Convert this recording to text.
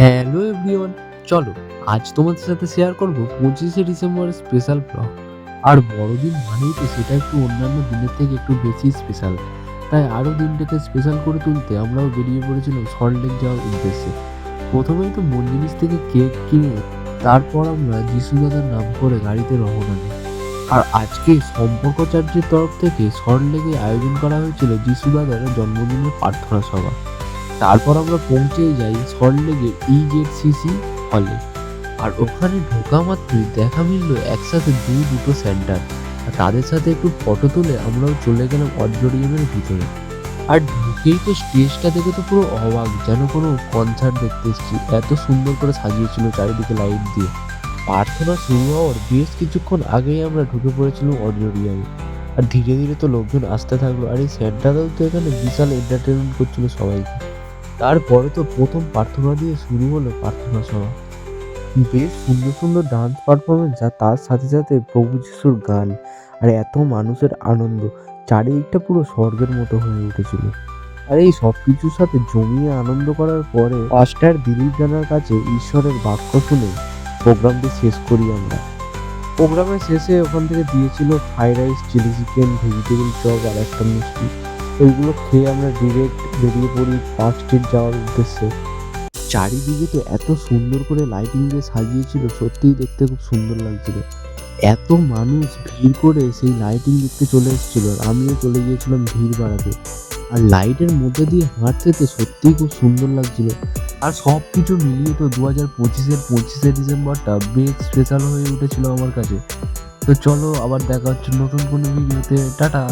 Hello everyone, চলো আজ তোমাদের সাথে শেয়ার করব 25শে ডিসেম্বরের স্পেশাল ব্লগ। আর বড়দিন মানেই তো সেটা একটু অন্যান্য দিনের থেকে একটু বেশি স্পেশাল, তাই আরও দিনটাকে স্পেশাল করে তুলতে আমরাও বেরিয়ে পড়েছিলাম সল্টলেক যাওয়ার উদ্দেশ্যে। প্রথমেই তো মন জিনিস থেকে কেক কিনে তারপর আমরা যিশু দাদার নাম করে গাড়িতে রওনা দিই। আর আজকে সম্পর্ক চার্চের তরফ থেকে সল্টলেকে আয়োজন করা হয়েছিল যিশু দাদার জন্মদিনের প্রার্থনা সভা। তারপর আমরা পৌঁছে যাই সল্টলেকের EZCC হলে। আর ওখানে ঢোকা মাত্রই দেখা মিলল একসাথে দুটো সেন্টার, আর তাদের সাথে একটু ফটো তুলে আমরাও চলে গেলাম অডিটোরিয়ামের ভিতরে। আর ঢুকেই তো স্টেজটা দেখে তো পুরো অবাক, যেন কোনো কনসার্ট দেখতে এসেছি, এত সুন্দর করে সাজিয়েছিল চারিদিকে লাইট দিয়ে। প্রার্থনা শুরু হওয়ার বেশ কিছুক্ষণ আগেই আমরা ঢুকে পড়েছিলাম অডিটোরিয়ামে। আর ধীরে ধীরে তো লোকজন আসতে থাকলো, আর এই সেন্টারটাও তো এখানে বিশাল এন্টারটেনমেন্ট করছিল সবাইকে। তারপরে তো প্রথম প্রার্থনা দিয়ে শুরু হলো প্রার্থনা সভা। বেশ সুন্দর সুন্দর ডান্স পারফরমেন্স, আর তার সাথে সাথে প্রভু যিশুর গান, আর এত মানুষের আনন্দ, চারিদিকটা পুরো স্বর্গের মতো হয়ে উঠেছিল। আর এই সব কিছুর সাথে জমিয়ে আনন্দ করার পরে পাস্টার দিলীপ জানার কাছে ঈশ্বরের বাক্য শুনে প্রোগ্রামটি শেষ করি আমরা। প্রোগ্রামের শেষে ওখান থেকে দিয়েছিল fried rice, chilli chicken, vegetable chop আর একটা মিষ্টি। ওইগুলো খেয়ে আমরা ডিরেক্ট বেরিয়ে পড়ি পার্ক স্ট্রিট যাওয়ার উদ্দেশ্যে। চারিদিকে তো এত সুন্দর করে লাইটিং দিয়ে সাজিয়েছিল, সত্যিই দেখতে খুব সুন্দর লাগছিল। এত মানুষ ভিড় করে সেই লাইটিং দেখতে চলে এসেছিল, আর আমিও চলে গিয়েছিলাম ভিড় বাড়াতে। আর লাইটের মধ্যে দিয়ে হাঁটতে তো সত্যিই খুব সুন্দর লাগছিল। আর সব কিছু মিলিয়ে তো 2025-এর 25শে ডিসেম্বরটা বেশ স্পেশাল হয়ে উঠেছিল আমার কাছে। তো চলো আবার দেখা হচ্ছে নতুন কোনো ভিডিওতে, টাটা।